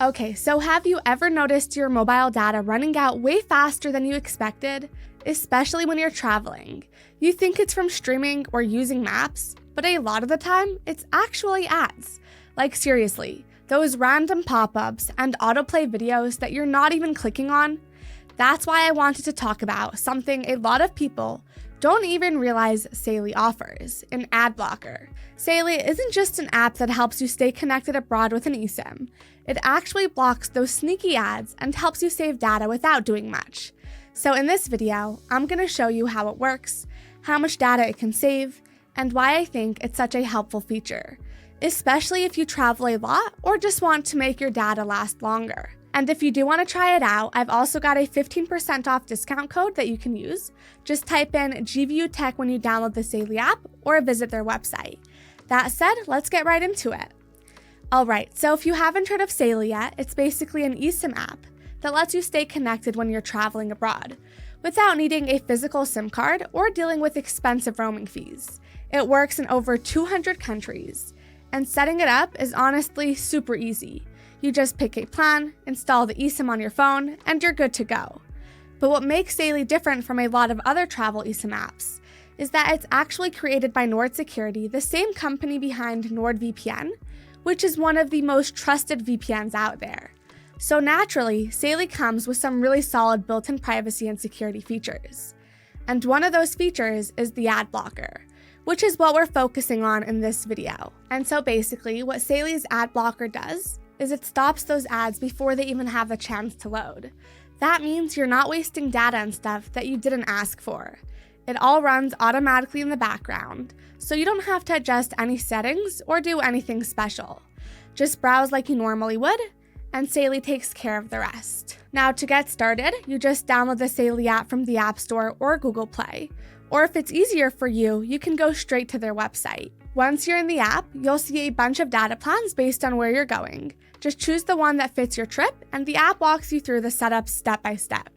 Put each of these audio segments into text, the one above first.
Okay, so have you ever noticed your mobile data running out way faster than you expected? Especially when you're traveling. You think it's from streaming or using maps, but a lot of the time, it's actually ads. Like seriously, those random pop-ups and autoplay videos that you're not even clicking on. That's why I wanted to talk about something a lot of people don't even realize Saily offers, an ad blocker. Saily isn't just an app that helps you stay connected abroad with an eSIM. It actually blocks those sneaky ads and helps you save data without doing much. So in this video, I'm going to show you how it works, how much data it can save, and why I think it's such a helpful feature, especially if you travel a lot or just want to make your data last longer. And if you do want to try it out, I've also got a 15% off discount code that you can use. Just type in GVUTech when you download the Saily app or visit their website. That said, let's get right into it. Alright, so if you haven't heard of Saily yet, it's basically an eSIM app that lets you stay connected when you're traveling abroad, without needing a physical SIM card or dealing with expensive roaming fees. It works in over 200 countries, and setting it up is honestly super easy. You just pick a plan, install the eSIM on your phone, and you're good to go. But what makes Saily different from a lot of other travel eSIM apps is that it's actually created by Nord Security, the same company behind NordVPN, which is one of the most trusted VPNs out there. So naturally, Saily comes with some really solid built-in privacy and security features. And one of those features is the ad blocker, which is what we're focusing on in this video. And so basically, what Saily's ad blocker does is it stops those ads before they even have the chance to load. That means you're not wasting data and stuff that you didn't ask for. It all runs automatically in the background, so you don't have to adjust any settings or do anything special. Just browse like you normally would, and Saily takes care of the rest. Now to get started, you just download the Saily app from the App Store or Google Play, or if it's easier for you, you can go straight to their website. Once you're in the app, you'll see a bunch of data plans based on where you're going. Just choose the one that fits your trip, and the app walks you through the setup step by step.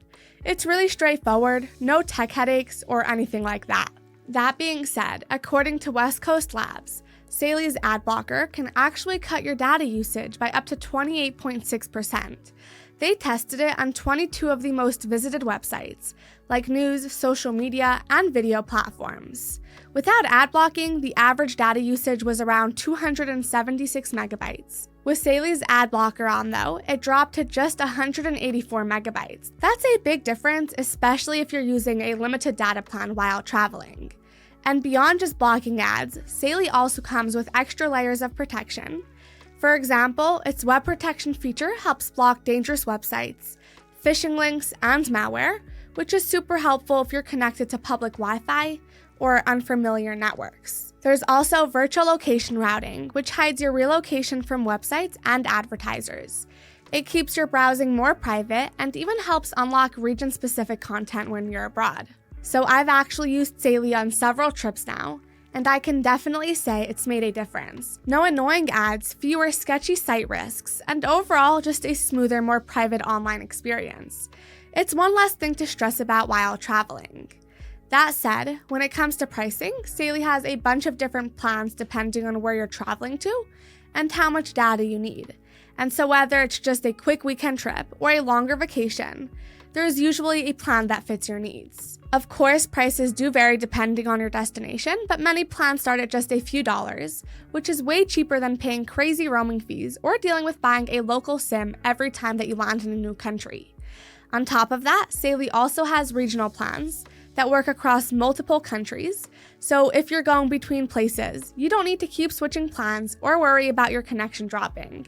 It's really straightforward, no tech headaches or anything like that. That being said, according to West Coast Labs, Saily's ad blocker can actually cut your data usage by up to 28.6%. They tested it on 22 of the most visited websites, like news, social media, and video platforms. Without ad blocking, the average data usage was around 276 megabytes. With Saily's ad blocker on though, it dropped to just 184 megabytes. That's a big difference, especially if you're using a limited data plan while traveling. And beyond just blocking ads, Saily also comes with extra layers of protection. For example, its web protection feature helps block dangerous websites, phishing links, and malware, which is super helpful if you're connected to public Wi-Fi or unfamiliar networks. There's also virtual location routing, which hides your relocation from websites and advertisers. It keeps your browsing more private and even helps unlock region-specific content when you're abroad. So I've actually used Saily on several trips now, and I can definitely say it's made a difference. No annoying ads, fewer sketchy site risks, and overall just a smoother, more private online experience. It's one less thing to stress about while traveling. That said, when it comes to pricing, Saily has a bunch of different plans depending on where you're traveling to and how much data you need. And so whether it's just a quick weekend trip or a longer vacation, there's usually a plan that fits your needs. Of course, prices do vary depending on your destination, but many plans start at just a few dollars, which is way cheaper than paying crazy roaming fees or dealing with buying a local SIM every time that you land in a new country. On top of that, Saily also has regional plans that work across multiple countries, so if you're going between places, you don't need to keep switching plans or worry about your connection dropping.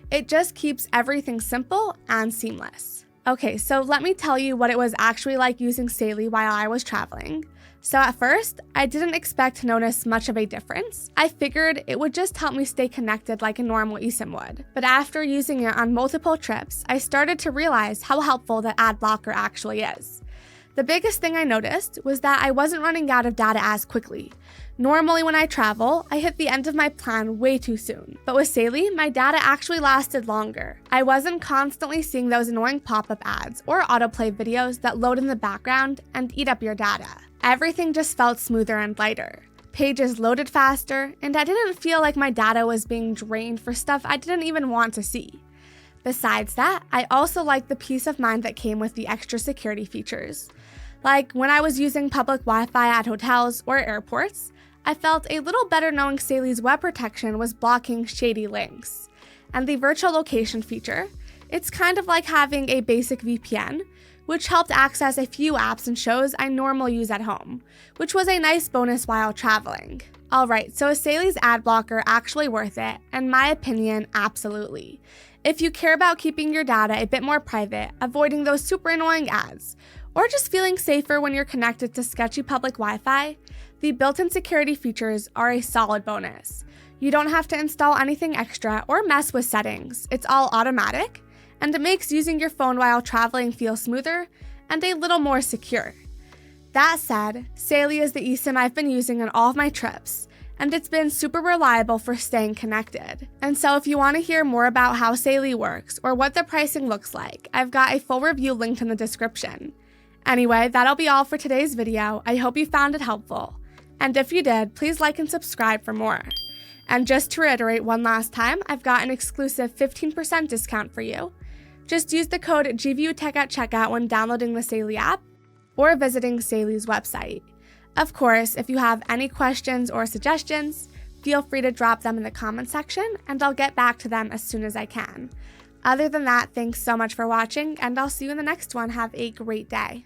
It just keeps everything simple and seamless. Okay, so let me tell you what it was actually like using Saily while I was traveling. So at first, I didn't expect to notice much of a difference. I figured it would just help me stay connected like a normal eSIM would. But after using it on multiple trips, I started to realize how helpful the ad blocker actually is. The biggest thing I noticed was that I wasn't running out of data as quickly. Normally when I travel, I hit the end of my plan way too soon. But with Saily, my data actually lasted longer. I wasn't constantly seeing those annoying pop-up ads or autoplay videos that load in the background and eat up your data. Everything just felt smoother and lighter. Pages loaded faster, and I didn't feel like my data was being drained for stuff I didn't even want to see. Besides that, I also like the peace of mind that came with the extra security features. Like when I was using public Wi-Fi at hotels or airports, I felt a little better knowing Saily's web protection was blocking shady links. And the virtual location feature, it's kind of like having a basic VPN, which helped access a few apps and shows I normally use at home, which was a nice bonus while traveling. Alright, so is Saily's ad blocker actually worth it? In my opinion, absolutely. If you care about keeping your data a bit more private, avoiding those super annoying ads, or just feeling safer when you're connected to sketchy public Wi-Fi, the built-in security features are a solid bonus. You don't have to install anything extra or mess with settings. It's all automatic, and it makes using your phone while traveling feel smoother and a little more secure. That said, Saily is the eSIM I've been using on all of my trips, and it's been super reliable for staying connected. And so if you want to hear more about how Saily works or what the pricing looks like, I've got a full review linked in the description. Anyway, that'll be all for today's video. I hope you found it helpful. And if you did, please like and subscribe for more. And just to reiterate one last time, I've got an exclusive 15% discount for you. Just use the code GVUTech at checkout when downloading the Saily app or visiting Saily's website. Of course, if you have any questions or suggestions, feel free to drop them in the comment section and I'll get back to them as soon as I can. Other than that, thanks so much for watching and I'll see you in the next one. Have a great day.